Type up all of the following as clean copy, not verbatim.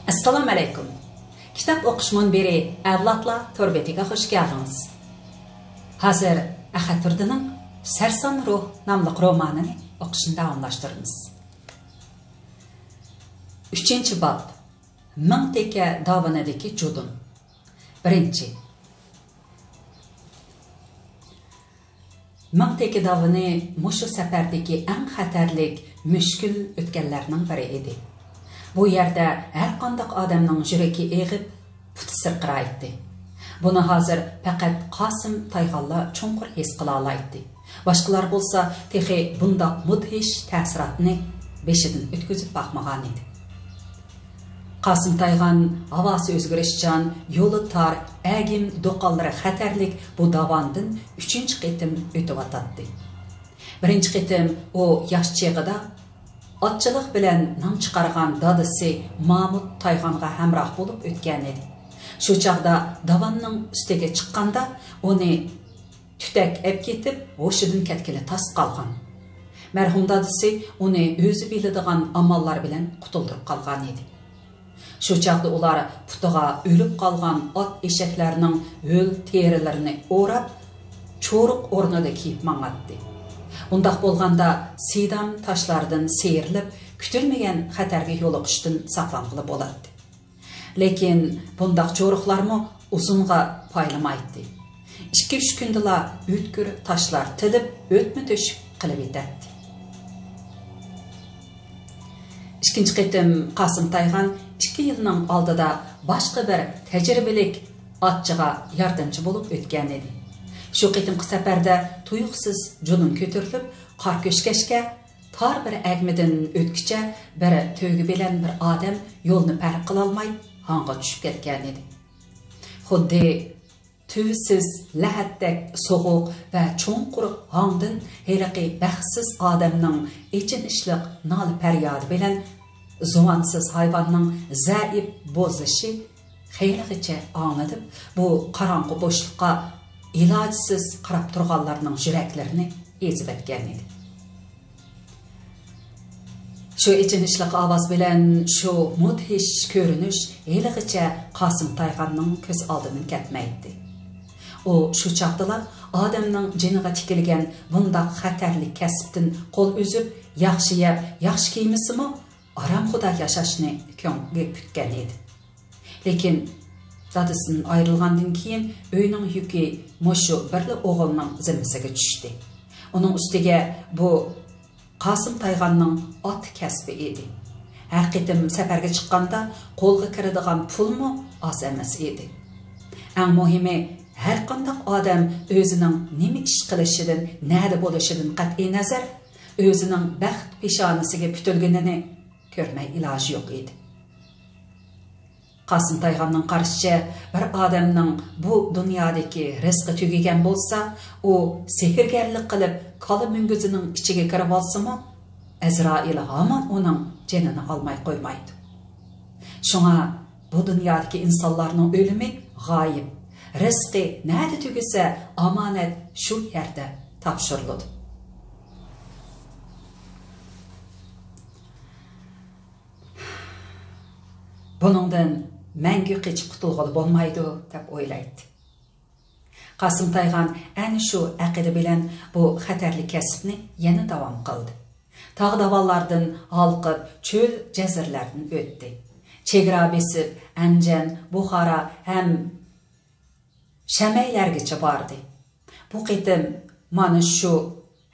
Assalamu alaikum. Kitap o'qishman beri avlodlar to'rbetiga xush keldingiz. Hozir Axaturdinning Sarson ruh nomli romanini o'qishni davomlashtiramiz. 3-bob. Ming teka dovonadagi judun. 1. Ming teka dovoni mushu safardagi eng xatarlik, mushkul o'tganlarning biri edi. Bu yerda har qanday odamning yuragi eg'ib, puti sirqiraydi. Buni hozir faqat Qosim Tayxonlar chunqur his qila oladi. Boshqalar bo'lsa, texi bundaq mudhish ta'sirotni beshidan o'tkazib boqmagan edi. Qosim Tayxon havosi o'zgarishchan, yo'li tor, agim do'qonlari xatarlik bu davondan 3-qitim o'tib o'tadi. 1-qitim u yosh chig'ida otchilik bilan nom chiqargan dadisi Mahmud Tayxonga hamroh bo'lib o'tgan edi. Shu chaqda davonning ustiga chiqqanda uni tutak ep ketib, hushidan ketgili tas qolgan. Marhum dadisi uni o'zi biladigan amallar bilan qutuldirib qolgan edi. Shu chaqda ular putiga o'lib qolgan ot eshaklarning o'l terilarini o'rab, cho'riq o'rnida kiyib mang'atdi. Undaq bo'lganda sidam tashlardan seyrilib, kutilmagan xatarga yo'liqishdan saqlanqili bo'ladi. Lekin bundaq cho'riqlarmi uzunga paylamaydi. 2-3 kundala o'tkir tashlar tilib, o'tmi to'shib qilib etadi. 2-qitim Qosim Tayxon 2 yilning oldida boshqa bir tajribalik otchiga yordamchi bo'lib o'tgan edi. Shu qitimqi safarda tuyuqsiz junun ko'tarilib, qor ko'shkashga tor bir agmidan o'tkicha bir to'gi bilan bir odam yo'lni farq qila olmay hanga tushib ketgan edi. Xuddi tuvsiz lahatdak so'g'uq va cho'nqur hangdan heriqi baxtsiz odamning ichinishliq nol faryodi bilan zuvansiz hayvonning zaif bo'zishi xeyligicha anladib, bu qorong'u bo'shliqqa ilojsiz qarab turganlarning yuraklarini ezib etgan edi. Shu ichinishliq ovoz bilan shu mudhish ko'rinish haligacha Qosim Tayxonning ko'z oldidan ketmaydi. U shu chaqdalar odamning jiniga tikilgan bundaq xatarli kasbdan qo'l uzib, yaxshi kiymisimi, aram xudo yashashni ko'ngli kutgan edi. Lekin dadisidan ayrilgandan keyin uyning yuki mushu birli o'g'ilning zimmasiga tushdi. Uning ustiga bu Qosim Tayxonning ot kasbi edi. Har qitim safarga chiqqanda qo'lga kiradigan pulmi oz emas edi. Eng muhimi, har qanday odam o'zining nima ish qilishidan, nada bo'lishidan qat'iy nazar, o'zining baxt peshonasiga putilganini ko'rmay iloji yo'q edi. Qosim Tayxonning qarashicha, bir odamning bu dunyodagi rizqi tugagan bo'lsa, u sehrgarlik qilib, qo'li munguzining ichiga kirib olsa-mu, Azroil hamon uning jonini olmay qo'ymaydi. Shunga bu dunyodagi insonlarning o'limi g'oyib, rizqi nada tugasa, omonat shu yerda topshiriladi. Buningdan mangu qechib qutulg'ili bo'lmaydi deb o'ylaydi. Qosim Tayxon ana shu aqida bilan bu xatarli kasbni yana davom qildi. Tog' davonlardan halqib, cho'l jazirlardan o'tdi. Chegara besib, Anjan, Buxoro ham Shamaylargacha bordi. Bu qitim mana shu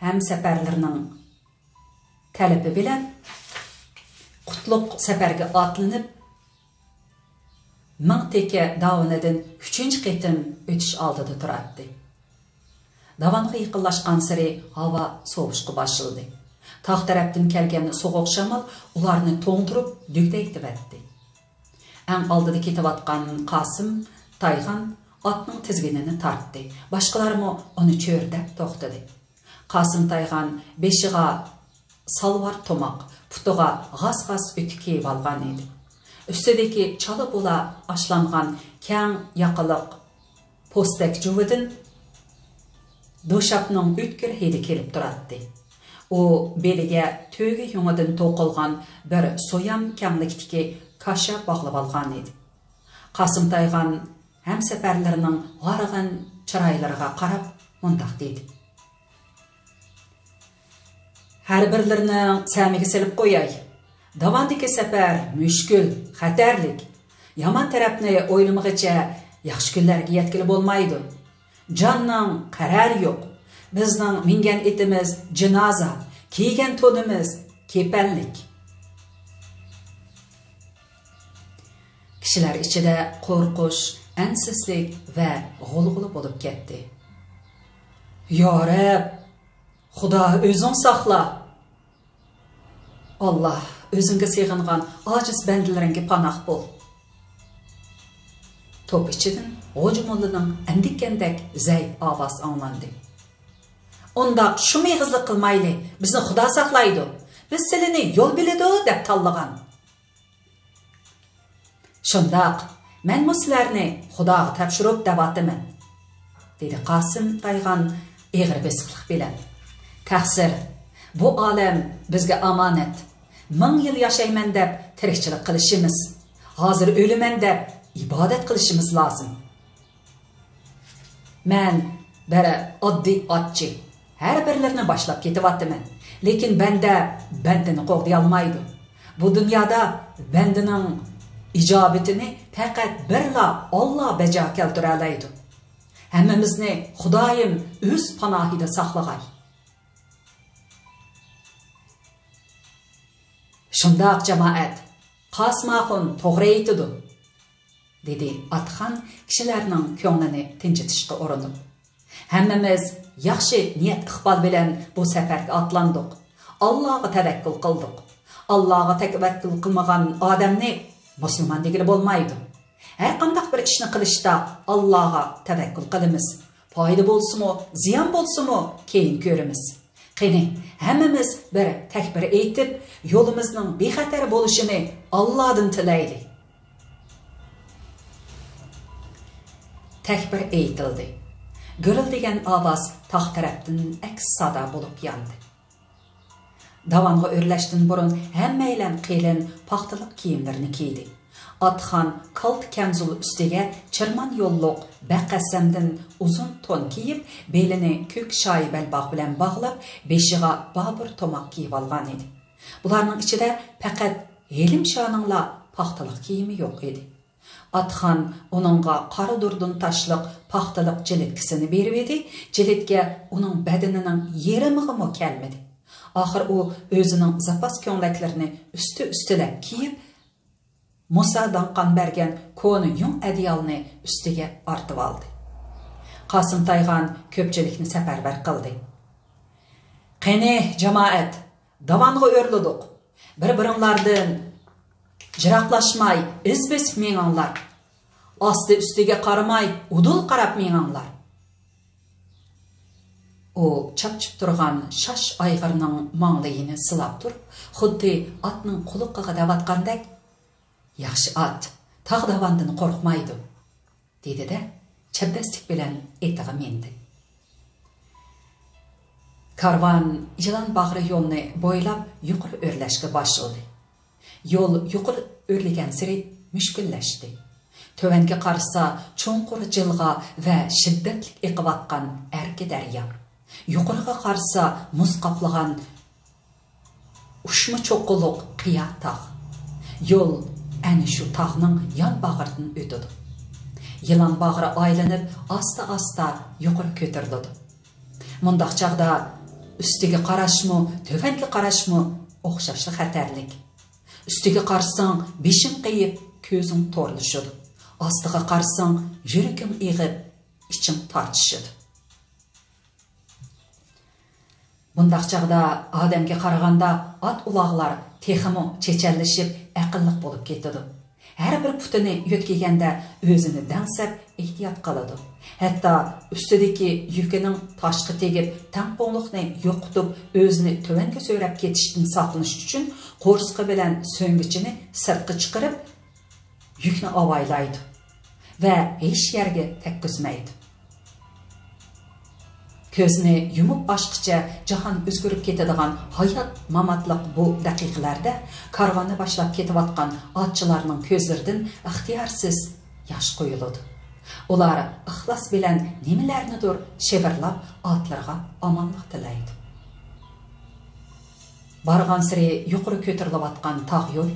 ham safarlarning talabi bilan qutlug' safarga otlanib, ming teka davonadan 3-qitim o'tish oldida turadi. Davonga yaqinlashgan sari havo sovishga boshladi. Tog' tarafdan kelgan so'g'uq shamol ularni to'ndirib, dugdaytib etdi. Eng oldida ketayotgan Qosim Tayxon otning tizginini tortdi. Boshqalarmi uni cho'rdab to'xtadi. Qosim Tayxon beshiga salvar tomoq, putiga g'as-g'as o'tik kiyib olgan edi. Üstedeki çalı bula ashlangan kang yaqiliq postak juvidin do'shapning o'tkir hidi kelib turadi. U beliga to'gi yungidan to'qilgan bir so'yam kamlikdagi kaşa bağlab alğan edi. Qasım Tayğan həmsəfərlərinin varğın çıraylarına qarab mundaq dedi. Hər birlərinin səmigi silib qoyay. Davandakı səfər müşkül, xətərlik. Yaman tərəfni oylamağıca yaxşı günlərə yetkili bolmaydı. Canның qərar yox. Bizning mingan etimiz cinaza, kiygan tonimiz kepanlik. Kishilar ichida qo'rqish, ansizlik va g'ulg'uli bo'lib ketdi. Ya Rab, Xudo o'zing saqla. Allah, o'zingga sig'ingan ojiz bandalaringga panoh bo'l. Top ichidan G'o'jimollaning andikandek zayd ovoz anglandi. Ondaq şu meyğizlik qilmayli, bizni Xudo saqlaydi. Biz silini yo'l biladi deb tanlagan. Shundaq, men sizlarni Xudoga topshirib da'vatiman, dedi Qasım Tayğan eg'ir besiqlik bilan. Taqsir, bu olam bizga omonat. 1000 yil yashayman deb tirikchilik qilishimiz, hozir o'laman deb ibodat qilishimiz lozim. Men bir oddiy otchi, her birlerini başlap ketivattiman. Lekin bandini qo'g'day olmaydi. Bu dunyoda bandining ijobitini faqat birla Alloh bajo keltira oladi. Hammamizni Xudoyim o'z panohida saqlag'ay. Shundoq jamoat, Qasmaxon to'g'ri aytdi, dedi Atxan kishilarning ko'nglini tinchitishga urinib. Hammamiz yaxshi niyat iqbol bilan bu safarga atlandik. Allohga tavakkul qildik. Allohga tavakkul qilmagan odamni musulmon degili bo'lmaydi. Har qanday bir ishni qilishda Allohga tavakkul qilamiz. Foyda bo'lsin-mi, ziyon bo'lsin-mi, keyin ko'ramiz. Qani, hammamiz bir takbir aytib, yo'limizning bexatar bo'lishini Allohdan tilaylik. Takbir aytildi. Gürüldegan ovoz tog' tarafdan aks sada bo'lib yandi. Davonga o'rlashdan burun hammaylar qilin paxtaliq kiyimlarini kiydi. Atxan kalt kamzul ustiga chirmon yo'lliq baqasamdan uzun to'n kiyib, belini ko'k shoyi balbog' bilan bog'lab, beshiga bobur tomoq kiyib olgan edi. Bularning ichida faqat Yelim Shoningla paxtaliq kiyimi yo'q edi. Atxan onunğa qara durdun taşlıq paxtalıq jiletkisini berib edi. Jiletga uning badanining yerimig'i kelmedi. Axir u o'zining zapas ko'nlaklarini üstülab kiyib, Musa danqan bergan ko'ni yung adiyalni ustiga ortib oldi. Qasım Tayğan ko'pchilikni safarbar qildi. Qani jamoat, davonga o'rladik. Bir-biringlardan jiroqlashmay, iz besib meninglar. Asты üstiga qaramay, udul qarab meninglar. O chapchib turgan shash ayg'irning manglayini silab turib, xuddi atning quluqiga davatgandek, yaxshi at, tog' davandan qo'rqmaydi, dedi-da, chabbaslik bilan etiga mendi. Karvan yılan bag'ri yo'lni bo'ylab yuqori o'rlashga boshladi. Yo'l yuqori o'rlagan sari mushkullashdi. Tövenge qarsa cho'nqur jilg'a va shiddatli eqivatgan erki daryo. Yuqoriga qarsa muz qaplagan ushma cho'qqiluq qiya tog'. Yo'l ana shu tog'ning yon bag'ridan o'tadi. Yılan bag'ri aylanib, asta-asta yuqori ko'tariladi. Mundaq chaqda ustiga qarashmi, tövenge qarashmi o'xshashli xatarlik. Ustiga qarsang beshing qiyib, ko'zing to'rlashadi. Astiga qarsang yuraging eg'ib, iching tortishadi. Bundaq chaqda odamga qaraganda at uloqlar teximi chechanlashib, aqlliq bo'lib ketadi. Her bir putini yo'tkaganda o'zini dangsab ehtiyot qiladi. Hatto ustidagi yukining tashqi tegib, tamponliqni yo'qitib, o'zini tövanga so'rab ketishdan saqlanish uchun qo'rsqi bilan so'ngichini sirtqa chiqarib, yukni avaylaydi va hech yerga tekkizmaydi. Ko'zni yumib ochqicha jahon o'zgarib ketadigan hayot mamatliq bu daqiqalarda karvonni boshlab ketayotgan otchilarning ko'zlaridan ixtiyorsiz yosh qo'yiladi. Ular ixlos bilan nimalarnidir shevirlab otlarga omonlik tilaydi. Bargan siri yuqori ko'tarilayotgan tog' yo'l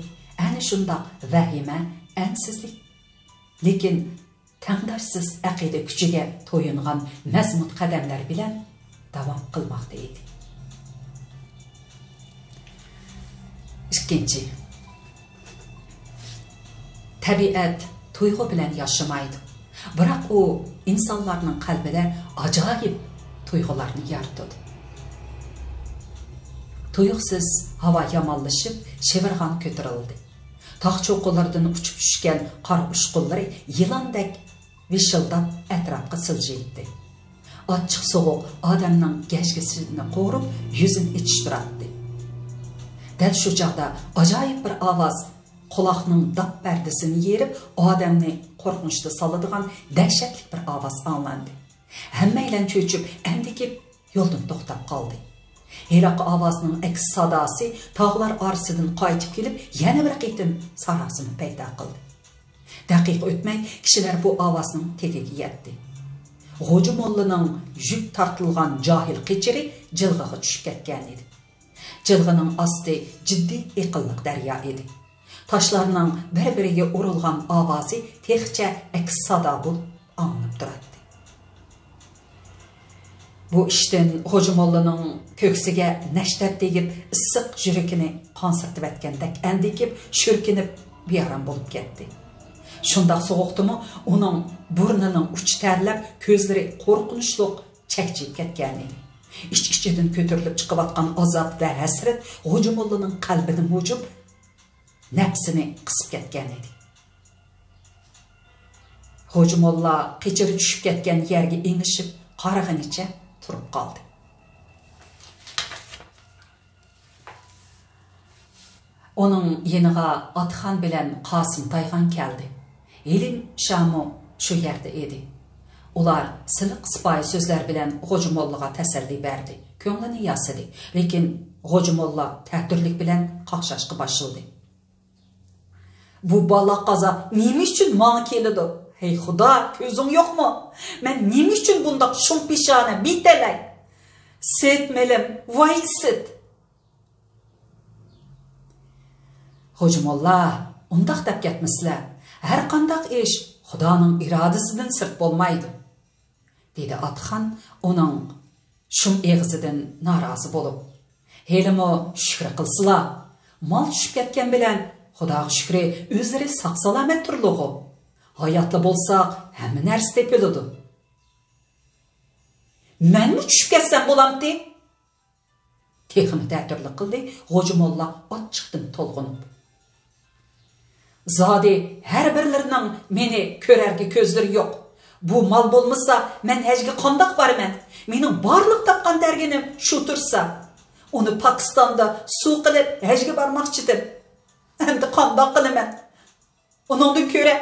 ana shundoq vahima, ansizlik, lekin tangdoshsiz aqida kuchiga to'yingan mazmut qadamlar bilan davom qilmoqda edi. Ikkinchi, tabiat tuyg'u bilan yashamaydi. Biroq u insonlarning qalbida ajoyib tuyg'ularni yaratadi. Tuyuqsiz havo yomonlashib, shevirg'on ko'tarildi. Tog' cho'qqilaridan uchib tushgan qor ushqunlari yilondek vishildab atrofga siljiydi. Ochiq sovuq odamning gashgisini qo'rib, yuzini ichishtiradi. Dal shu chog'da ajoyib bir ovoz quloqning dab pardasini yerib, odamni qo'rqinchga soladigan dahshatli bir ovoz anglandi. Hammaylar cho'chib, andikib yo'ldan to'xtab qoldi. Heroq ovozning aks sadosi tog'lar orasidan qaytib kelib, yana bir qitim sarosini paydo qildi. Daqiqa o'tmay kishilar bu ovozning tegiga yetdi. G'o'ji mollaning yuk tortilgan johil qichiri jilg'iga tushib ketgan edi. Jilg'ining osti jiddiy iqilliq daryo edi. Toshlarning bir-biriga urilgan ovozi texcha aks sado bo'lib anglab turadi. Bu ishdan G'o'ji mollaning ko'ksiga nashtab tegib, issiq yuragini qonsirtib atgandek andikib, shurkinib bearam bo'lib ketdi. Shundoq sovuqdimi, uning burnining uchi tarlab, ko'zlari qo'rqinchli chakchib ketgan edi. İch-ichidan ko'tarilib chiqayotgan azob va hasrat G'o'ji mollaning qalbini mujib, nafsini qisib ketgan edi. G'o'ji molla qichiri tushib ketgan yerga engishib, qarag'anicha turib qoldi. Onun yeniga Atxon bilan Qosim Tayxon keldi. Elim Shamu shu yerda edi. Ular siliq sipoy so'zlar bilan G'o'ji mollaga tasalli berdi. Ko'nglini yasadi, lekin G'o'ji molla ta'tirlik bilan qaqshashga boshladi. Bu bola qaza nima uchun menga keladi? Hey Xudo, ko'zing yo'qmi? Men nima uchun bundoq shumpishona bitalay? Setmelim, voy sit. G'o'ji molla, undaq deb ketmisizlar. Har qandaq ish Xudoning irodasidan sirt bo'lmaydi, dedi Atxon uning shum eg'izidan norozi bo'lib. Helimi shukr qilsizlar. Mol tushib ketgan bilan Xudoga shukri o'zlari sog' salomat turlig'i. Hayotli bo'lsak, hamma narsa tepiladi. Menmi tushib ketsam bo'lamdi? Texini ta'tirlik qildi G'o'ji molla ochiqdan to'lg'inib. Zodi her birlarining meni ko'rarga ko'zlari yo'q. Bu mal bo'lmasa, men hajga qandoq boraman? Mening barliq topgan darginim shu tursa, uni Pokistonda suv qilib hajga bormoqchidim. Endi qandoq qilaman? Uningdan ko'ra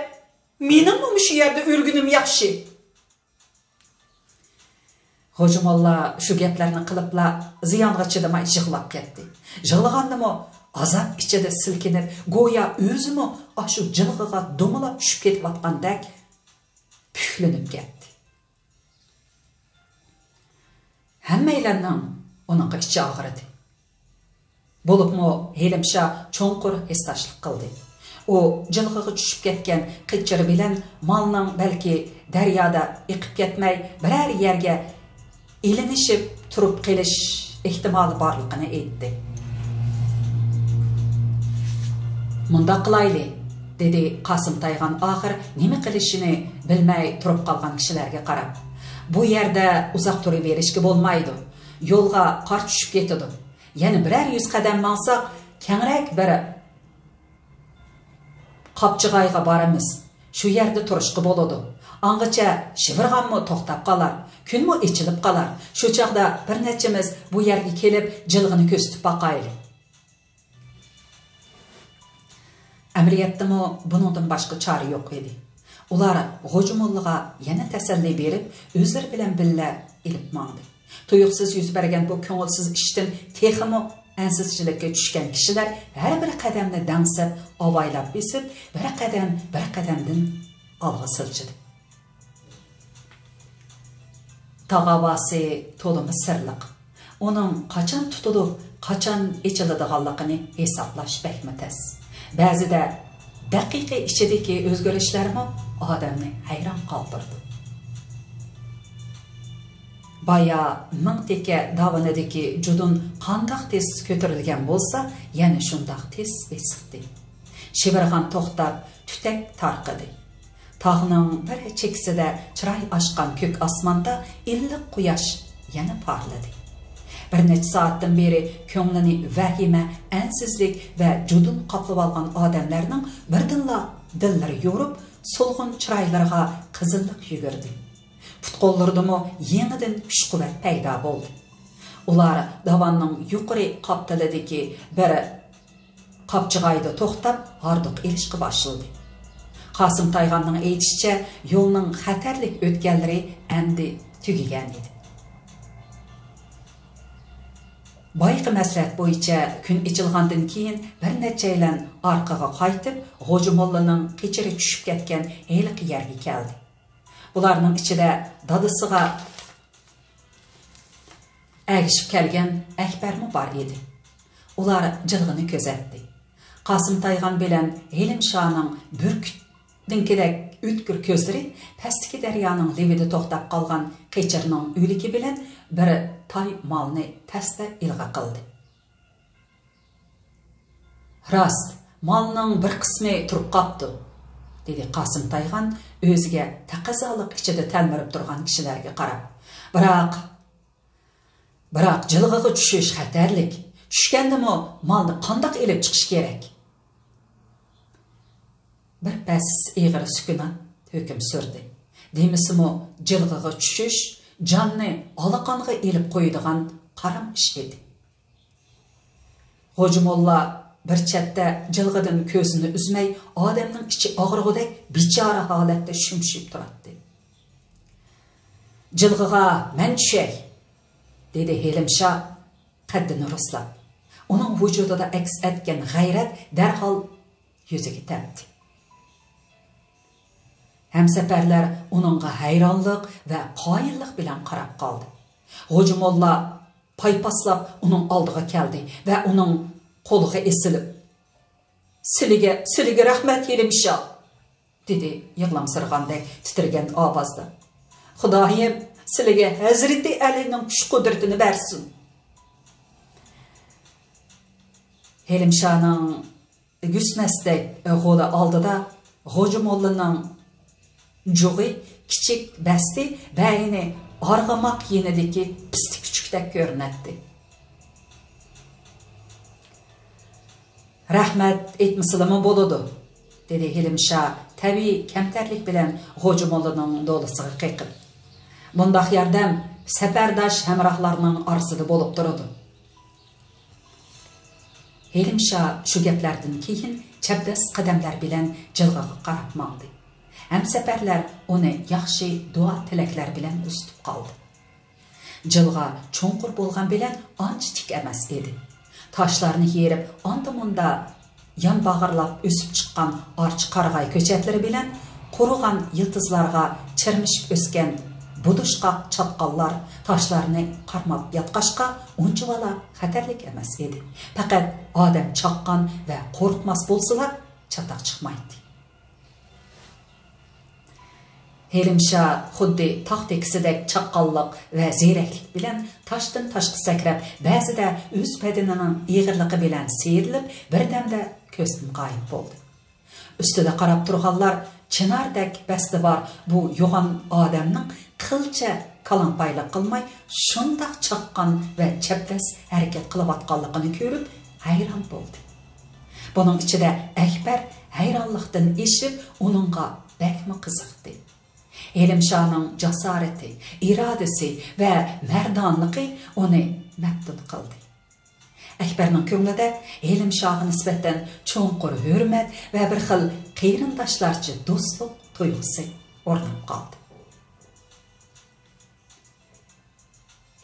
mening shu yerda o'lgunim yaxshi. G'o'ji molla shu gaplarni qilibla ziyonga chidamay yig'lab ketdi. Yig'lagandimi azab ichida silkinib, go'yo o'zimi shu jilg'iga do'milab tushib ketayotgandek puklanib ketdi. Hammaylarning uning ichi og'ridi. Bo'libmi Helimsha cho'nqur hissashlik qildi. U jilg'iga tushib ketgan qichiri bilan malning balki daryoda iqib ketmay biror yerga ilinishib turib qelish ehtimoli borligini aytdi. Munda qilayli, dedi Qosim Tayxon oxir nima qilishini bilmay turib qolgan kishilarga qarab. Bu yerda uzoq turib berishga bo'lmaydi. Yo'lga qor tushib ketadi. Yana birer 100 qadam mansaq, kengroq bir Qopchig'ayga boramiz. Shu yerda turishga bo'ladi. Angacha shivirg'anmi to'xtab qolar, kunmi ichilib qolar. Shu chaqda bir nechimiz bu yerga kelib jilg'ini ko'zitib boqayli. Amaliyotdami buningdan boshqa chora yo'q edi. Ular G'o'ji mollaga yana tasalli berib, o'zlari bilan billa ilib mangdi. Tuyuqsiz yüz bergen bu köngülsiz işten teximi ansizchilikka tushgan kishilar har bir qadamni dangsib, avaylab besib, bir qadamdan olg'a silchidi. Tağavası tolımı sırlıq. Onun qachon tutulib, qachon ichiladiganligini hisoblash bakmi tez. Ba'zida daqiqa ichidagi o'zgarishlarmi odamni hayron qoldirdi. Baya ming teka davonidagi judun qandoq tez ko'tarilgan bo'lsa, yana shundoq tez besiqdi. Shivirg'an to'xtab, tutak tarqidi. Tağның bir çekisida chiroy ochgan ko'k osmonda illiq quyosh yana parladi. Bir necha soatdan beri ko'nglini vahima, ansizlik va judun qoplab olgan odamlarning birdinla dillari yo'rib, so'lg'in chiroylarga qizillik yugurdi. Putqollardimi yenidan kuch-quvvat paydo bo'ldi. Ular davonning yuqori qoptalidagi bir qopchig'ayda to'xtab, hardiq elishga boshladi. Qasım Tayğanның aytishicha, yo'lning xatarlik o'tganlari endi tugagan edi. Bayqi maslahat bo'yicha kun ichilgandan keyin bir necha aylan orqaga qaytib, G'o'ji mollaning qechiri tushib ketgan eliq yerga keldi. Bularning ichida dadisiga agishib kelgan Akbarmi bor edi. Ular jilg'ini ko'zatdi. Qasım Tayğan bilan Helimshahning burkut dinkidek o'tkir ko'zlari pastki daryoning levida to'xtab qolgan qechirning o'ligi bilan bir toy molni tasda ilg'a qildi. Rost, molning bir qismi turib qopti, dedi Qasım Tayğan o'ziga taqazoliq ichida talmirib turgan kishilarga qarab. Biroq jilg'iga tushish xatarlik. Tushgandimi molni qandoq elib chiqish kerak? Bir pas ig'ir sukunat hukm surdi. Demisimi jilg'iga tushish jonni olaqonga elib qo'yadigan qaram ish edi. G'o'ji molla bir chetda jilg'idan ko'zini uzmay, odamning ichi og'rig'idek bechora holatda shumshib turardi. Jilg'iga men tushay, dedi Helimshah qaddini rostlab. Uning vujudida aks etgan g'ayrat darhol yuziga tepdi. Hamsafarlar uningga hayronlik va qoyillik bilan qarab qoldi. G'o'ji molla paypaslab uning oldiga keldi va uning qo'liga esilib, "Sizga rahmat Helimshah", dedi yig'lamsirgandek titragan ovozda. "Xudoyim sizga Hazrati Alining kuch-qudratini bersin." Helimshahning gusmasdek o'g'li oldida G'o'ji mollaning Jo'g'i kichik basti bayni arg'amoq yenidagi pisti kuchukdek ko'rinadi. "Rahmat etmisilimi bo'ladi", dedi Helimshah tabiiy kamtarlik bilan G'o'ji mollaning do'lisiga qiqib. "Bundaq yordam safardosh hamrohlarning orasida bo'lib turadi." Helimshah shu gaplardan keyin chapdas qadamlar bilan jilg'iga qarab mangdi. Hamsafarlar uni yaxshi duo tilaklar bilan ustib qoldi. Jilg'a cho'nqur bo'lgan bilan ancha tik emas edi. Toshlarni yerib, onda-munda yonbag'irlab o'sib chiqqan arch qarag'ay ko'chatlari bilan qurigan yıldızlarga chirmishib o'sgan budushqoq chatqonlar toshlarni qarmab yotqashqa unchavala xatarlik emas edi. Faqat odam chaqqan va qo'rqmas bo'lsalar chataq chiqmaydi. Helimshah xuddi tog' tekisidek chaqqonlik va ziyraklik bilan toshdan toshga sakrab, ba'zida o'z badanining ig'irligi bilan seyrilib, birdamda ko'zdan g'oyib bo'ldi. Ustida qarab turganlar chinordek basti bor bu yo'g'on odamning qilcha kalampaylik qilmay shundoq chaqqan va chapdas harakat qilayotganligini ko'rib hayron bo'ldi. Buning ichida Akbar hayronlikdan eshib uningga bakmi qiziqdi. Helimshahning jasorati, irodasi va mardonligi uni maftun qildi. Akbarning ko'nglida Helimshahga nisbatan cho'nqur hurmat va bir xil qeyrindoshlarcha do'stlik tuyg'usi o'rnab qoldi.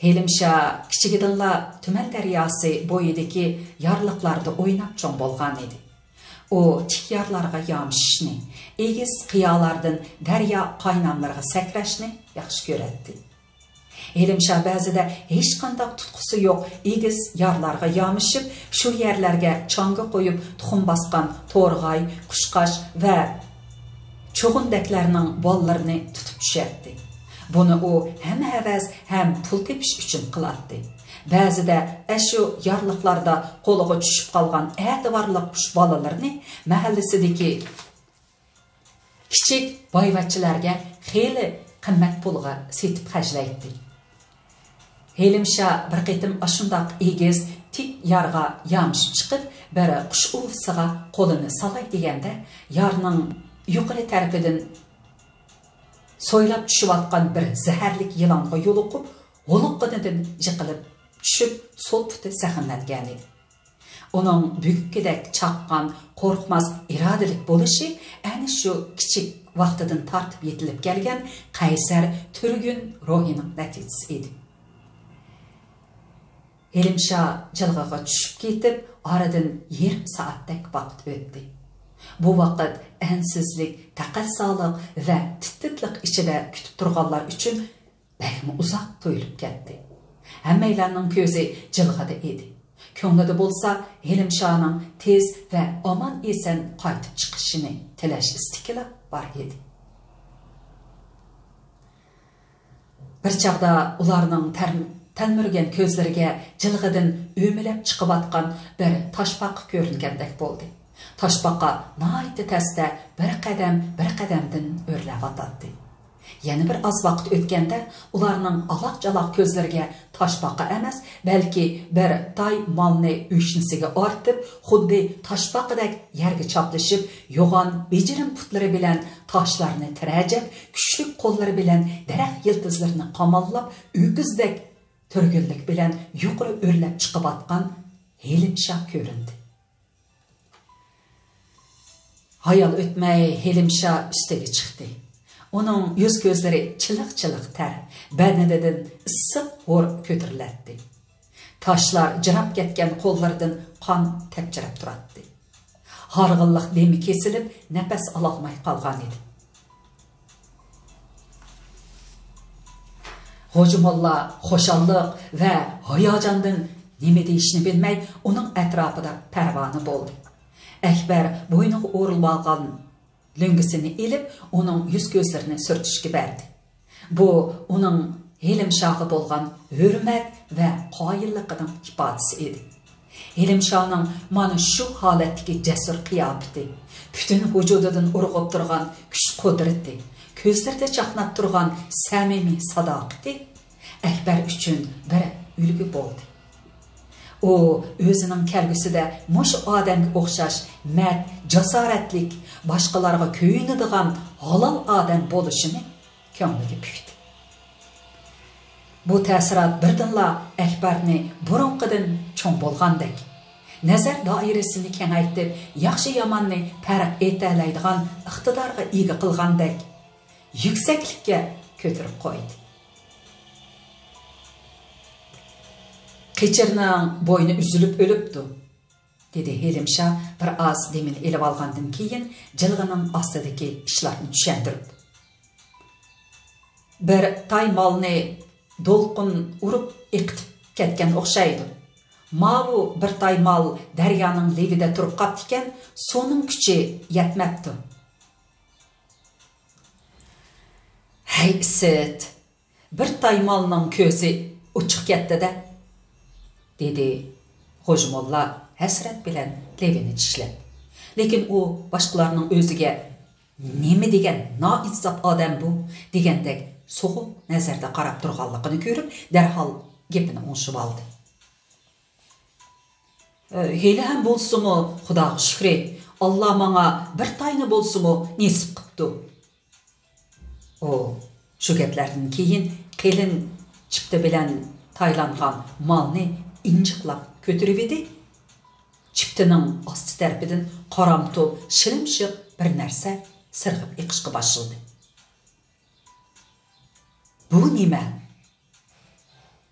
Helimşa kichigidilla Tuman daryosi bo'yidagi yarliqlarda o'ynab cho'ng bo'lgan edi. O tik yarlarga yamishishni, egiz qiyolardan daryo qaynamlarga sakrashni yaxshi ko'radi. Helimşa ba'zida hech qanday tutqusi yo'q egiz yarlarga yamishib, shu yerlarga chang'i qo'yib tuxum bosgan to'rg'ay, qushqash va cho'g'indaklarning bollarini tutib tushadi. Buni u ham havas, ham pul tepish uchun qiladi. Ba'zida shu yarliqlarda qo'liga tushib qolgan e'tiborli qush bolalarini mahallasidagi kichik boyvachchilarga xeyli qimmat pulga setib xajlaydi. Helimşa bir qitim ashundaq egiz tik yarga yamishib chiqib, bir qush uvsiga qo'lini solay deganda, yarning yuqori tarafidan so'ylab tushayotgan bir zaharlik yilonga yo'liqib, g'uluqqinidan yiqilib tushib, so'l puti saxinlangan edi. Uning bugukidek chaqqan, qo'rqmas irodalik bo'lishi ana shu kichik vaqtidan tartib yetilib kelgan qaysar turgun ruhining natijasi edi. Helimşa jilg'iga tushib ketib, oradan 20 soatdek vaqt o'tdi. Bu vaqt ansizlik, taqassoliq va tititliq ichida kutib turganlar uchun bakmi uzoq tuyulib ketdi. Hammalarning ko'zi jilg'ida edi. Ko'nglida bo'lsa, Helimşaning tez va omon eson qaytib chiqishini tilash istikla bor edi. Bir chaqda ularning tanmirgan ko'zlariga jilg'idan o'milab chiqayotgan bir toshbaq ko'ringandek bo'ldi. Toshbaqa naytı təsdə bir qədəmdən örləv ataddı. Yana bir az vaqt o'tganda ularning aloq-jaloq ko'zlariga toshbaqa emas, balki bir tay molni o'shnisiga ortib, xuddi toshbaqadek yerga choplashib, yo'g'on bejirim putlari bilan toshlarni tirajab, kuchli qo'llari bilan daraxt yiltizlarini qamallab, o'kizdek turgunlik bilan yuqori o'rlab chiqayotgan Helimşa ko'rindi. Hayal o'tmay Helimşa üstəga chiqdi. Onun yüz gözləri çılıq-çılıq tər, bədnidən issiq hor ko'tirilatdi. Taşlar jirab ketgan qo'llaridan qon tepchirab turardi. Harg'inliq demi kesilib, nafas ololmay qolgan edi. Ho'jimolla xo'shalliq va hayajondan nima deyishni bilmay, uning atrofida parvona bo'ldi. Akbar bo'yniga o'rilib olgan löngisini elib, onun yüz gözlerini sürtüşki berdi. Bu, onun Helimşaga bo'lgan hürmet ve qoyilliqining ifodasi edi. Helimşaning mana shu holatdagi jasur qiyofati, butun vujudidan urg'ib turgan kuch-qudrati, ko'zlarida chaqnab turgan samimiy sadoqati Akbar uchun bir ulgu bo'ldi. O o'zining kelgusida mush odamga o'xshash mard, jasoratlik, boshqalarga ko'yinadigan halol odam bo'lishini ko'ngliga pukdi. Bu ta'sirot birdinla Akbarni burunqidan cho'ng bo'lgandek, nazar doirasini kengaytirib, yaxshi yomonni farq etalaydigan iqtidorga ega qilgandek, yuksaklikka ko'tarib qo'ydi. Keçirning bo'yni uzilib o'libdi, dedi Helimşa bir az demin elib olgandan keyin jilg'ining ostidagi ishlarni tushuntirib. Bir tay molni do'lqin urib eqitib ketgan o'xshaydi. Mavu bir tay mol daryoning levida turib qoldi ekan, so'ning kuchi yetmabdi. Hay sit, bir tay molning ko'zi uchiq ketdi-da, dedi Ho'jimolla hasrat bilan levini tishlab. Lekin u boshqalarning o'ziga nima degan noinsof odam bu degandek so'g'ib nazarda qarab turganligini ko'rib, darhol gapini o'ngshib oldi. Heli ham bo'lsa-mu, Xudoga shukr, Alloh menga bir tayni bo'lsa-mu nasib qildi. O shu gaplardan keyin qelin chipta bilan taylangan molni injiqlab ko'tirib edi. Chiptining osti tarafidan qoramtul, shilimshiq bir narsa sirg'ib eqishga boshladi. Bu nima?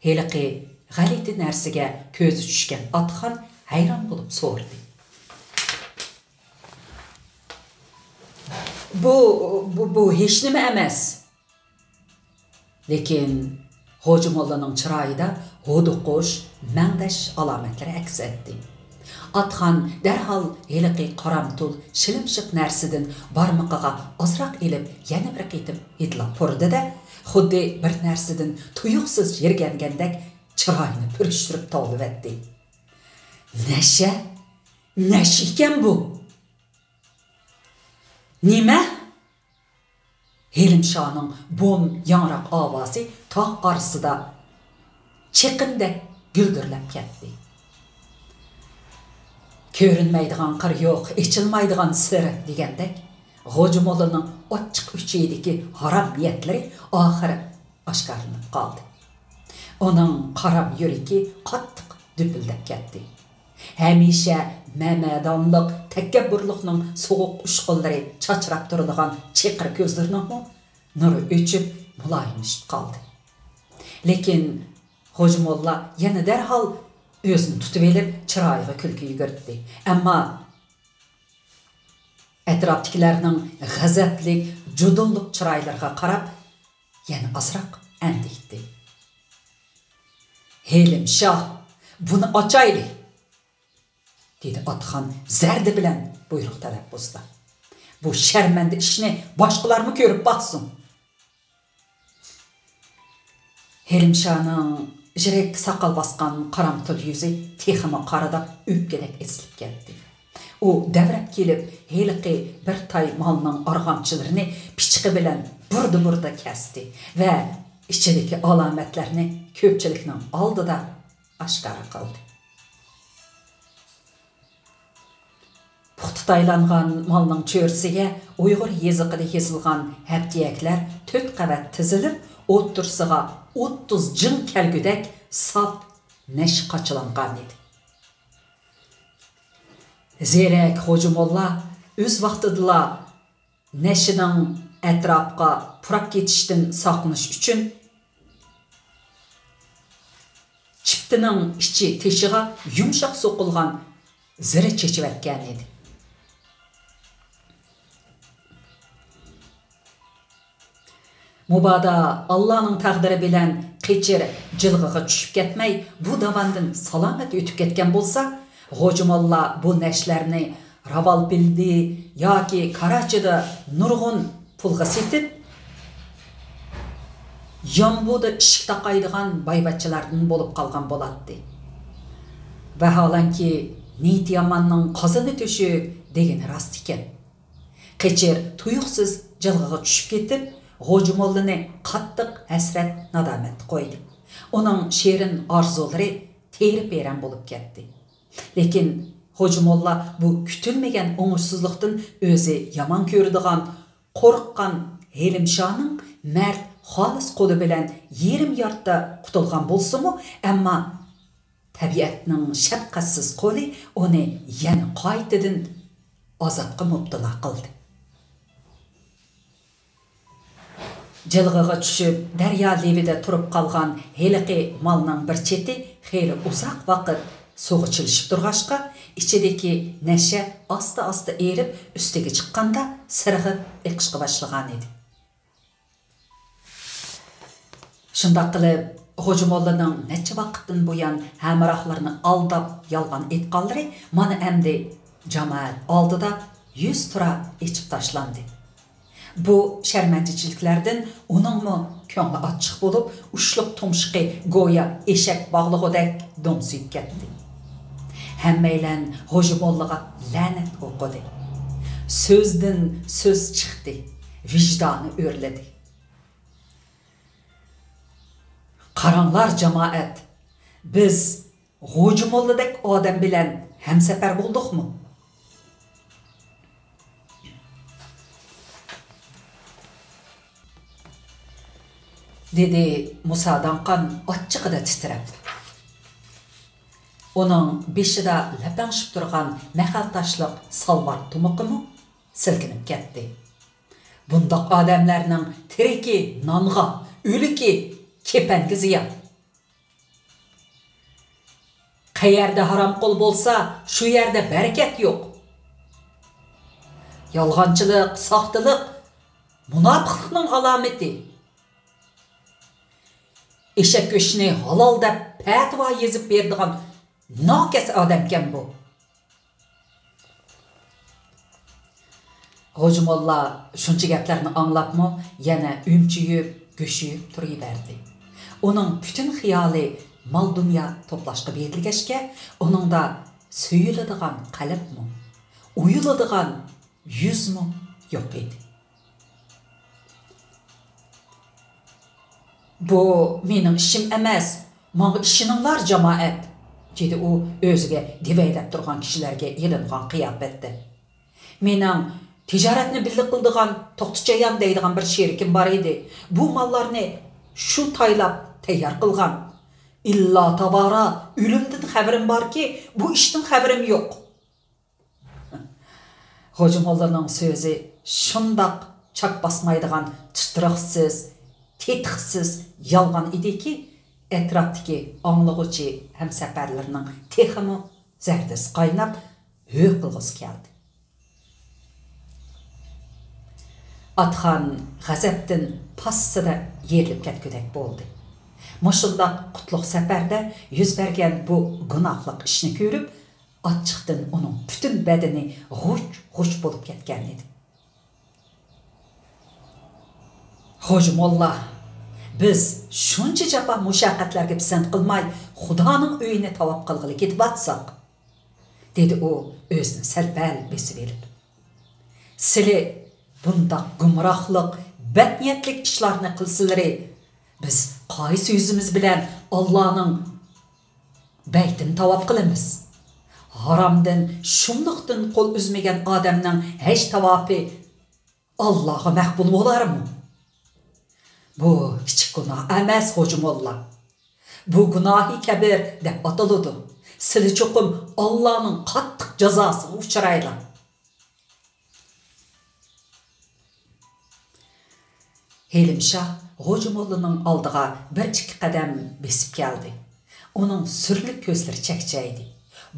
heliqi g'alati narsaga ko'zi tushgan Atxon hayron bo'lib so'rdi. Bu hech nima emas. Lekin Hoji Mollaning chiroyida g'uduqush, mangdash alomatlari aks etdi. Atxon darhol heliqi qaramtul, shilimshiq narsadan barmoqiga ozroq elib, yana bir qetib hidlab turdi-da, xuddi bir narsadan tuyuqsiz yergangandek chiroyini purishtirib tolib-etdi. Nasha ekan bu? Nima? Helimshoning bom yangroq ovozi tog' orasida chiqindek guldirlab ketdi. Ko'rinmaydigan qir yo'q, ichilmaydigan sir degandek, Hoji Mollaning ochiq uchidagi harom niyatlari oxiri oshkorlanib qoldi. Uning qaram yuragi qattiq dupildab ketdi. Hamisha mamadonliq, takabburlikning so'g'uq ushqunlari chachrab turadigan chiqir ko'zlarining nuri o'chib, muloyimlashib qoldi. Lekin Hoji Molla yana darhol o'zini tutib elib, chiroyiga kulki yugurdi. Ammo atrofdagilarning g'azablik, judonliq chiroylariga qarab, yana ozroq andikdi. Helimshoh, buni ochayli, dedi Atxon zardi bilan buyruq talab bosdi. Bu sharmanda ishni boshqalarmi ko'rib baqsin? Helimshoning jirik saqal basqan qaramtul yuzi teximi qarada o'pkadek esilib ketdi. U davrab kelib, heliqi bir tay malning arg'amchilarini pichqi bilan burda kesdi va ichidagi alomatlarni ko'pchilikning oldida oshkora qildi. Puxtaylangan malning cho'rsiga Uyg'ur yeziqida yozilgan haptiyaklar 4 qavat tizilib, o'ttirsiga 30 jin kelgudek saf nesh qachilangan edi. Zerak Hoji Molla o'z vaqtida neshining atrofga purab ketishdan saqlanish uchun chiptining ichi teshig'i yumshoq so'qilgan zira chechivatgan edi. Mubada Allah'ның taqdiri bilan qechir jilg'iga tushib ketmay, bu davandan salomat o'tib ketgan bo'lsa, Hoji Molla bu nashlarni Ravalpindi yoki Karachida nurg'un pulga setib, Yombuda ishik taqaydigan boyvachchalardan bo'lib qolgan bo'ladi. Vaholanki Niyat Yamanning qozini to'shib degani rost ekan. Qechir tuyuqsiz jilg'iga tushib ketib, Hoji Mollani qattiq hasrat nadomat qo'ydi. Uning sherin orzulari terib-eran bo'lib ketdi. Lekin Hoji Molla bu kutilmagan o'ng'ishsizlikdan o'zi yomon ko'radigan, qo'rqqan Helimshoning mard xolis qo'li bilan yerim yortda qutulgan bo'lsa-mu, ammo tabiatning shafqatsiz qo'li uni yana qaytadan azobga mubtalo qildi. Jilg'iga tushib, daryo levida turib qolgan heliqi malning bir cheti xeyli uzoq vaqt suvga chilishib turg'ashqa, ichidagi nasha asta erib, ustiga chiqqanda sirg'ib eqishga boshlagan edi. Shundoq qilib, Hoji Mollaning necha vaqtdan buyon hamrohlarini aldab yolg'on aytganlari mana endi jamoat oldida 100 tura ichib tashlandi. Bu sharmandachiliklardan uningmi ko'ngli ochiq bo'lib, ushliq tumshiqi go'yo eshak bog'lig'idek do'msib ketdi. Hammaylan Hoji Mollaga la'nat o'qidi. So'zdan so'z chiqdi, vijdoni o'rladi. Qaranglar jamoat, biz Hoji Molladek odam bilan hamsafar bo'ldikmi? Dedi Musa Danqan ochiqida titrab. Uning beshida lapangshib turgan mahal tashliq salvat tumuqimi silkinib ketdi. Bundoq odamlarning tiriki nonga, o'liki kepanga ziyon. Qayerda haram qol bo'lsa, shu yerda barakat yo'q. Yolg'onchilik, soxtalik munofiqlikning alomati. Eshak go'shtini halol deb fatvo yezib beradigan nokas odamkan bu. Ho'jimolla shuncha gaplarni anglabmi, yana umchiyib, go'shiyib turaverdi. Uning butun xiyoli mal dunyo to'plashga berilgachga, uningda suyuladigan qalbmi, uyuladigan yuzmi yo'q edi. Bu mening ishim emas, menga ishinglar jamoat, dedi u o'ziga devaylab turgan kishilarga yelingan qiyofatda. Mening tijoratni birlik qildigan To'xtichayon deydigan bir sherikim bor edi. Bu mallarni shu taylab tayyor qilgan. İlla tabara o'limdan xabarim borki, bu ishning xabarim yo'q. Ho'jimollaning so'zi shundoq chak basmaydigan titroqsiz, tetiqsiz yolg'on ediki, atrofdagi anglag'uchi hamsafarlarning texmi zardas qaynab ho'q qilg'isi keldi. Atxan g'azabdan passida yerilib ketgudek bo'ldi. Mushundaq qutlug' safarda yuz bergan bu gunohlik ishni ko'rib, achchiqdan uning butun badani g'ush bo'lib ketgan edi. Ho'jimolla, biz shuncha jafo mushaqqatlarga pisand qilmay, Xudoning uyini tavob qilg'ili ketib atsak, dedi u o'zini sal-pal besib elib. Sizlar bundaq gumrohlik, badniyatlik ishlarni qilsizlar, biz qaysi yüzümüz bilan Allohning baytini tavob qilamiz? Haramdan, shumliqdan qo'l uzmagan odamning hech tavobi Allohga maqbul bo'larmi? Bu kichik gunoh emas, Ho'jimolla. Bu gunohi kabir deb ataladi. Sizlar cho'qim Allohning qattiq jazosiga uchraylar. Helimshah Ho'jimollaning oldiga bir ikki qadam besib keldi. Uning surlik ko'zlari chakchaydi.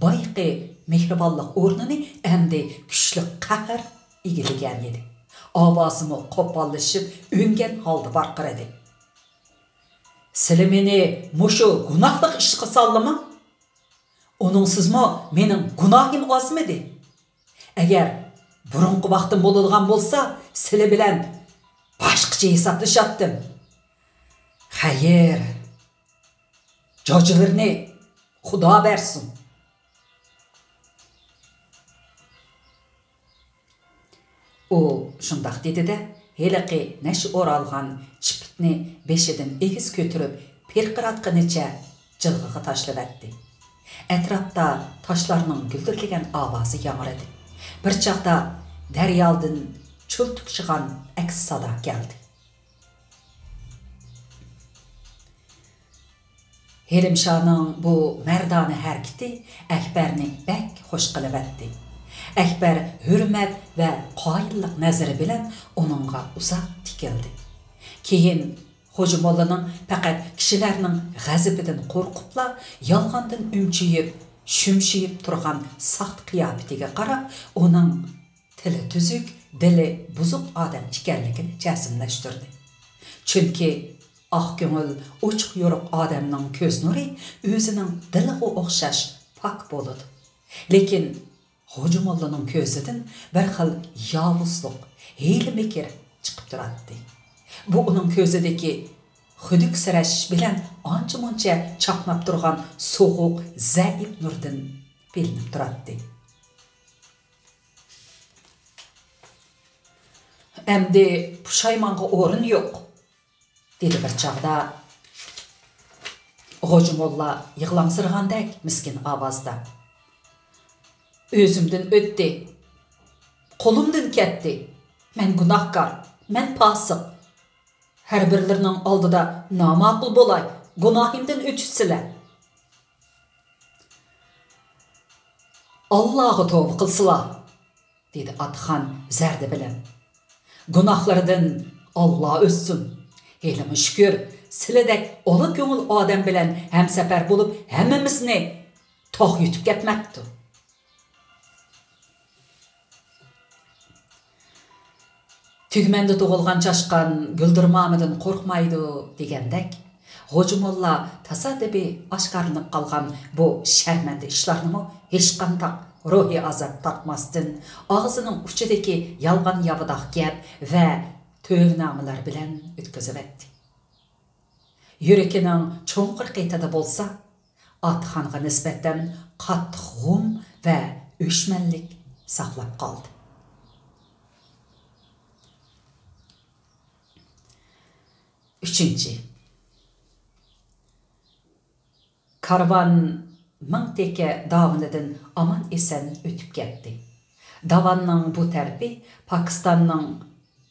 Boyqi mehribonlik o'rnini endi kuchli qahr egillagan edi. Ovozimi qo'pollashib, o'ngan holda barqiradi. Sizlar meni mushu gunohlik ishga soldimi? Uningsizmi mening gunohim ozmidi? Agar burunqi vaqtim bo'ladigan bo'lsa, sizlar bilan boshqacha hisoblashatdim. Xayr. Jojilarni Xudo bersin. U shundoq dedi-da, heliqi nashi o'ralgan chipitni beshidan egiz ko'tirib, pirqiratqanicha jilg'iga tashlab Atrofda toshlarning guldirlagan ovozi yangradi. Bir chaqda daryoldan cho'ltiq chiqqan aks sado keldi. Helimshahning bu mardona harakati Akbarni bak xush qilibdi. Akbar hurmat va qoyillik nazari bilan uningga uzoq tikildi. Keyin Ho'jimollaning faqat kishilarning g'azabidan qo'rqibla, yolg'ondan umchiyib, shumshiyib turgan saxt qiyofatiga qarab, uning tili tuzuk, dili buzuq odam ekanligini jazmlashtirdi. Chunki oq ko'ngil, ochiq yo'riq odamning ko'z nuri o'zining diliga o'xshash pok bo'ladi. Lekin Ho'jimollaning ko'zidan bir xil yovuzlik, hiyla-mekr chiqib turadi. Bu uning ko'zidagi xuduk sirash bilan ancha-muncha chaqnab turgan so'g'uq, zaif nurdan bilinib turadi. Endi pushaymonga o'rin yo'q, dedi bir chaqda Ho'jimolla yig'lamsirgandek miskin ovozda. O'zimdan o'tdi. Qo'limdan ketdi. Men gunohkor, men fosiq. Har birlarining oldida nomaqbul bo'lay, gunohimdan o'tishsilar. Allohga tavba qilsizlar, dedi Atxan zarda bilan. Gunohlaridan Alloh o'ssin. Elimi shukr, sizlardek ola ko'ngil odam bilan hamsafar bo'lib, hammamizni tog' yutib ketmapti. Tügmende doğulgan çaşkan güldürmamıdın korkmaydı degендek, Hoca Molla tasadübi aşkarlanıp qalgan bu şərməndi işlarını hiç qandaq ruhi azap tartmasdın, ağzının uçideki yalgan yavıdaq gap ve tövnamılar bilen ötközüp etdi. Yürekinin çoğunqur qeytada bolsa, Atxanğa nisbetten qattiq g'um ve öşmenlik saqlap qaldı. Üçüncü. Karvan ming teke davanidan aman esen ötüp ketdi. Davanның bu tərəfi Pakistanның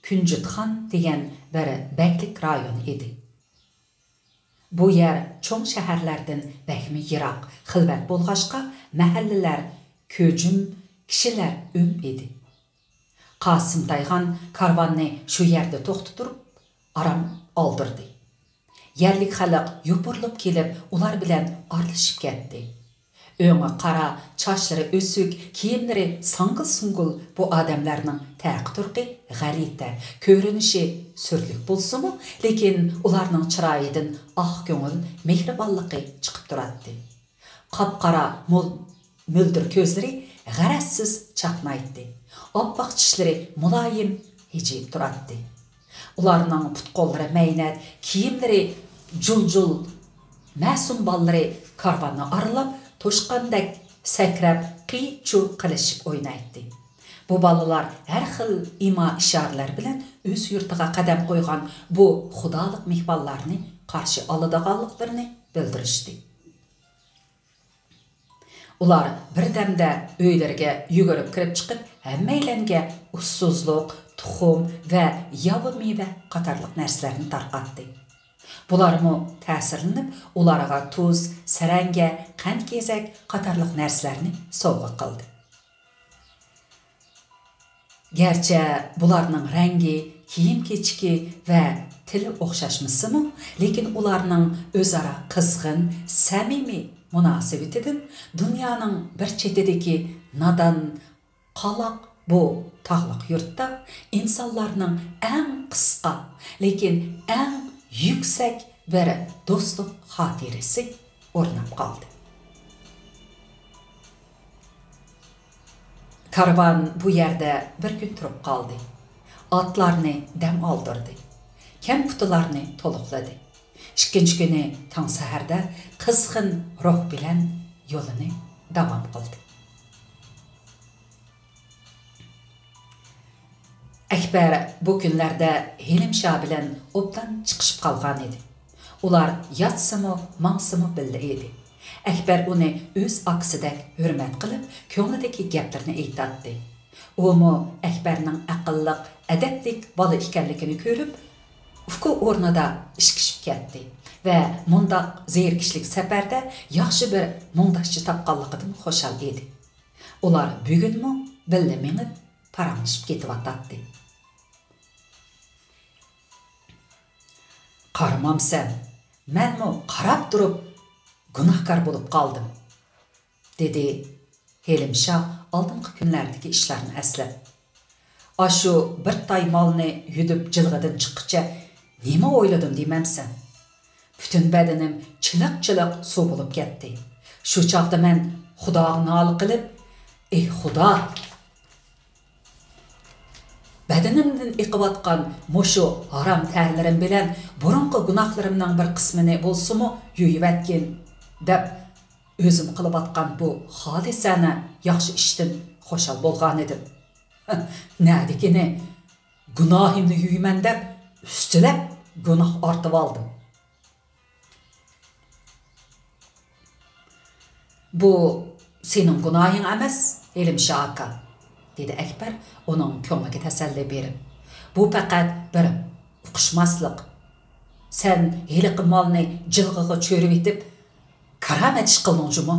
Kunjutxan degan bir bəklik rayon edi. Bu yer çoğ şəhərlərdən bəkmi yiraq, xilvat bolğaşqa məhəllələr köcüm, kişilər edi. Qasım Tayğan karvanni şu yerde toxtuturub aram aldırdı. Yerlik xalq yupurlup kelib, ular bilan arlışıp ketdi. Öňe qara, çaşları ösük, kiyimleri sangıl-sungul bu adamlarning taqturqi g'alita, ko'rinishi sürlük bolsumu, lekin ularning chiroyidan ah ko'ngil, mehribonligi chiqib turadi. Qap-qara müldir ko'zlari g'arazsiz chaqnaydi. Oppoq tishlari muloyim hijib turadi. Ularning put-qo'llari maynat, kiyimleri jul-jul, ma'sum ballari karvanni aralab, to'shqandek sakrab, qiy-chuv qilishib o'ynaydi. Bu balalar har xil ima-ishoralar bilan o'z yurtiga qadam qo'ygan bu xudolik mehmonlarni qarshi oladiganliklarini bildirishdi. Ular birdamda uylarga yugurib kirib chiqib, hammaylanga ussuzlik, tuxum ve yağı meyve qatarlıq narsalarni tarqatdi. Bularmı ta'sirlanib, ularga tuz, saranga, qand kezak qatarlıq narsalarni sovg'a qildi. Gerçi bularning rangi, kiyim kechiki ve tili o'xshashmisimu, lekin ularning o'zaro qizg'in, samimiy munosabatidan dunyoning bir chetidagi nadan, qalaq bu tağlıq yurtda insanlarning eng qisqa, lekin eng yüksek bir dostluk xatiresi o'rnab qoldi. Karvan bu yerde bir gün turib qoldi. Atlarni dam oldirdi. Kam qutilarni to'liqladi. Ikkinchi kuni tong saharda qizg'in ruh bilan yo'lini davom qildi. Akbar bu günlerde Helimşah bilan obdan chiqishib qolgan edi. Ular yatsımı, mansımı bildi edi. Akbar uni o'z aksidek hurmat qilib, ko'nglidagi gaplarni aytadi. Umu Akbarning aqlliq, adablik bola ekanligini ko'rib, ufqi o'rnida ishkishib ketdi ve mundaq zerikishlik safarda yaxshi bir mungdaşçı tapqanligidan xo'shal edi. Ular bugunmi billa menib paranglashib ketib Qaramam sen, menmi qarab turib gunohkor bo'lib qoldim, dedi Helimşah oldingi kunlardagi ishlarini eslab. Ashu bir tay molni yudib jilg'idan chiqquncha nima o'yladim demamsan? Bütün bedenim chiliq-chiliq suv bo'lib ketdi. Shu chaqda men Xudoga nol qilib, ey Xudo, bedenimden iqibatkan muşu haram terlerim bilen burunqi gunohlarimning bir qismini bolsumu yuyivatgin deb özüm qilib atgan bu hodisani yaxshi ishdan xo'shal bo'lgan edim. Nadikini gunohimni yuyman deb ustilab gunoh ortib oldim. Bu senin gunohing emas, Helimşah aka, dedi Akbar onun ko'ngliga tasalli berib. Bu faqat bir uqishmaslik. Sen heliqi molni jilg'iga cho'rib etib, karamat ish qildingmi?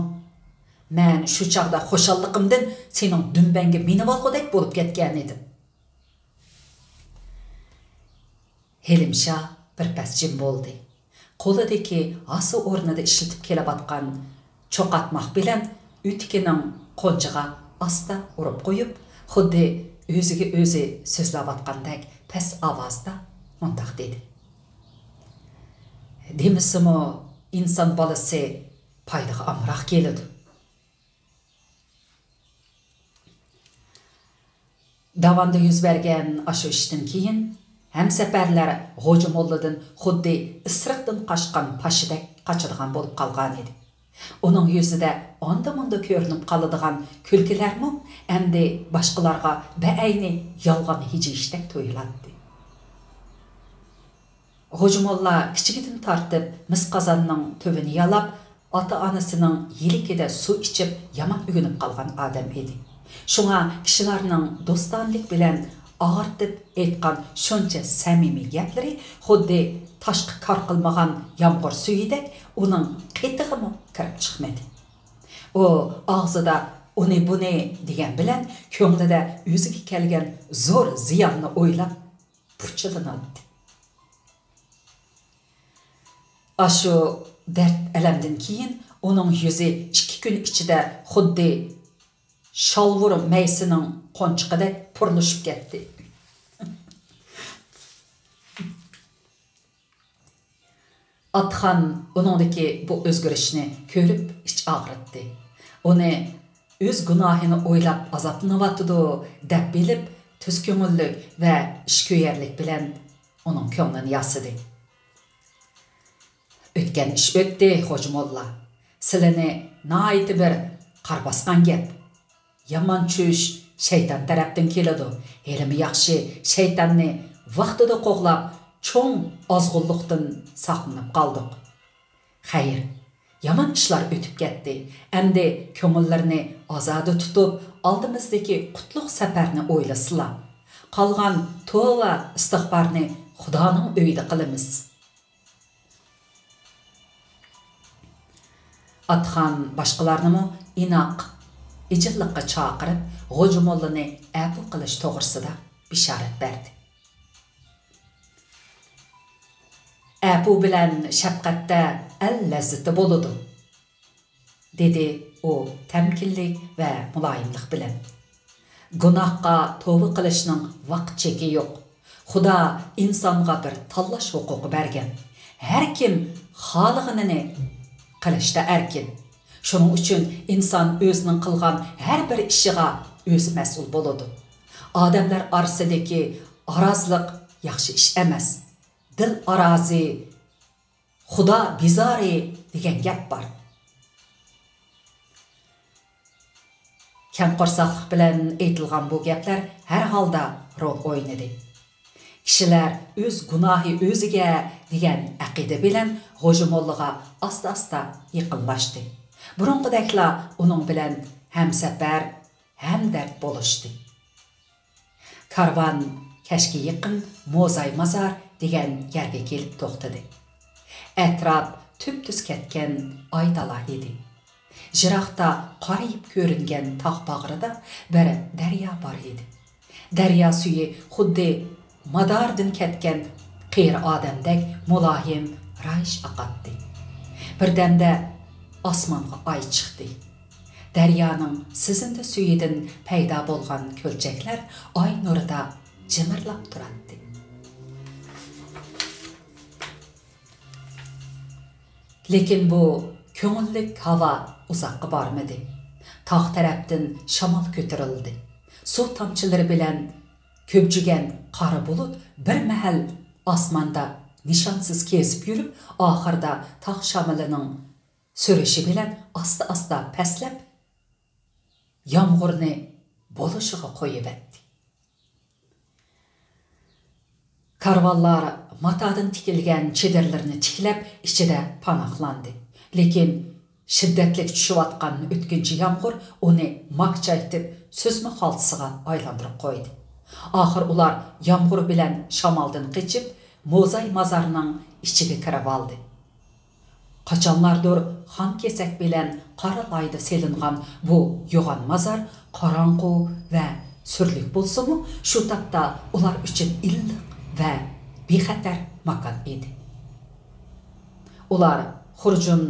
Men shu chaqda xo'shalligimdan sening dumbanga minib olgudek bo'lib ketgan edim. Helimşah bir pas jim bo'ldi. Qo'lidagi asa o'rnida ishlatib kelabatgan cho'qatmoq bilan ütkining qo'njiga asta urib qo'yib, xuddi o'ziga o'zi so'zlayotgandek past ovozda mundaq dedi. Demisimi inson bolasi paydaga amroq keladi. Davanda yuz bergan ashu ishdan keyin hamsafarlar Xo'ja Molladan xuddi isriqdan qochgan pashidek qochadigan bo'lib qolgan edi. Uning yuzida onda-munda ko'rinib qoladigan kulkilarmi endi boshqalarga beayni yolg'on hijishdak tuyuladi. Xo'ja Molla kichigidan tortib mis qozonning tubini yalab, ota-onasining yilikida suv ichib yomon ugunib qolgan odam edi. Şuna kişilerinin dostanlık bilen ağırtıp etkan şunca samimiy gapları xuddi taşqı karqılmagan yağmur suyidek onun qetig'imi kirib chiqmadi. O ağzıda onu bu ne degan bilen ko'nglida o'ziga kelgan zo'r ziyonni o'ylab puchilanadi. Ashu dard alamdan keyin onun yüzü 2 kun ichida xuddi Şalvur meysinin qonchiqidek purlashib ketdi. Atxan uningdagi bu o'zgarishni ko'rib ich og'ritdi. Uni o'z gunohini o'ylab azoblanayotdi deb bilib, tuz ko'ngillik va ishko'yarlik bilan uning ko'nglini yasidi. O'tgan ish o'tdi, Xo'ja Molla. Sizlarni nihoyat bir qarbosgan gap. Yaman çüş şeytan tarafdan keladi. Elimi yaxshi şeytanni vaqtida qo'g'lab, cho'ng ozg'unlikdan saqlanib qoldik. Xayr, yaman ishlar o'tib ketdi. Endi ko'ngillarni ozoda tutib, oldimizdagi qutlug' safarni o'ylasizlar. Qolgan tova istig'forni Xudoning uyida qilamiz. Atxan boshqalarni inoq ijillikqa chaqirib, Xo'ja Mollani afu qilish to'g'risida bishorat berdi. Afu bilan shafqatda al-lazzati bo'ladi, dedi u tamkinlik va muloyimlik bilan. Gunohga tavba qilishning vaqt cheki yo'q. Xudo insonga bir tanlash huquqi bergan. Har kim xohlaganini qilishda erkin. Şunun üçün insan özünün qılğan hər bir işiga özü məsul boludu. Adamlar arasındakı arazlıq yaxşı iş emas. Dil arazi, Xudo bizari degan gap bor. Kamqorsaqlik bilan aytilgan bu gaplar har holda rol o'ynadi. Kishilar o'z gunohi o'ziga degan aqida bilan Xo'ja Mollaga asta-asta yaqinlashdi. Burunqidakla uning bilan hamsafar, hamdard bo'lishdi. Karvan kashga yaqin Mo'zay mazar degan yerga kelib to'xtadi. Atrof tüp-tüz ketgan oydala edi. Jiroqda qorayib ko'ringan tog' bag'rida bir daryo bor edi. Daryo suyi xuddi madardan ketgan qiyr odamdek muloyim raysh oqatdi. Birdamda osmonga oy chiqdi. Daryoning sizinda suyidan paydo bo'lgan ko'lchaklar oy nurida jimirlab turadi. Lekin bu ko'ngillik havo uzoqqa bormadi. Tog' tarafdan shamol ko'tarildi. Suv tomchilari bilan ko'pchigan qora bulut bir mahal osmonda nishonsiz kezib yurib, oxirida tog' shamolining so'rishi bilan asta-asta pastlab yomg'irni bo'lishiga qo'yibdi. Karvonlar matodan tikilgan chedirlarni tiklab ichida panohlandi. Lekin shiddatli tushayotgan o'tkinchi yomg'ir uni maqchaytib so'zma xaltisiga aylantirib qo'ydi. Oxir ular yomg'ir bilan shamoldan qochib, Mo'zay mazarining ichiga kirib oldi. Qachonlardir xon kesak bilan qora loyda selingan bu yo'g'on mazar qorong'u va surlik bo'lsa-mu, shu topda ular uchun illiq va bexatar makon edi. Ular xurjun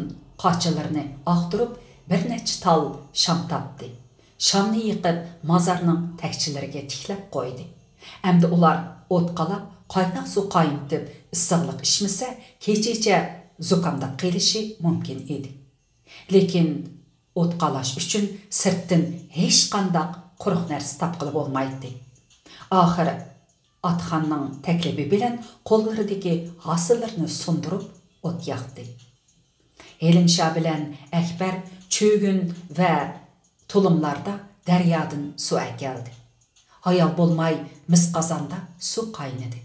qochalarini og'dirib, bir necha tal sham topdi. Shamni yiqib mazarning takchilariga tiklab qo'ydi. Endi ular o't qalab, qaynoq suv qaynatib, issiqlik ichmasa, kechacha zukamdab qelishi mumkin edi. Lekin o't qalash uchun sirtdan hech qandaq quruq narsa topqilib bo'lmaydi. Oxiri Atxonning taklifi bilan qo'llaridagi hosillarni sundirib o't yoqdi. Elimsha bilan Akbar cho'gin va tulumlarda daryodan suv keldi. Hayal bo'lmay mis qozonda suv qaynadi.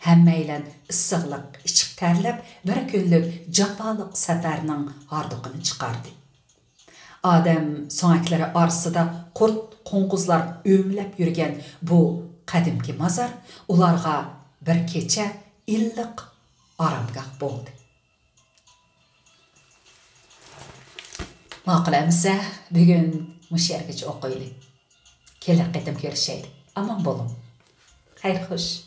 Hammaylan issiqlik ichib tarlab bir kunlik jafoliq safarning harduqini chiqardi. Odam so'ngaklari orasida qurt qo'ng'izlar o'mlab yurgan bu qadimki mazar ularga bir kecha illiq oromgoh bo'ldi. Maqolamizda bugun mush yergacha o'qiylik. Kelar qatim ko'rishaylik. Aman bo'lin. Xayr xo'sh.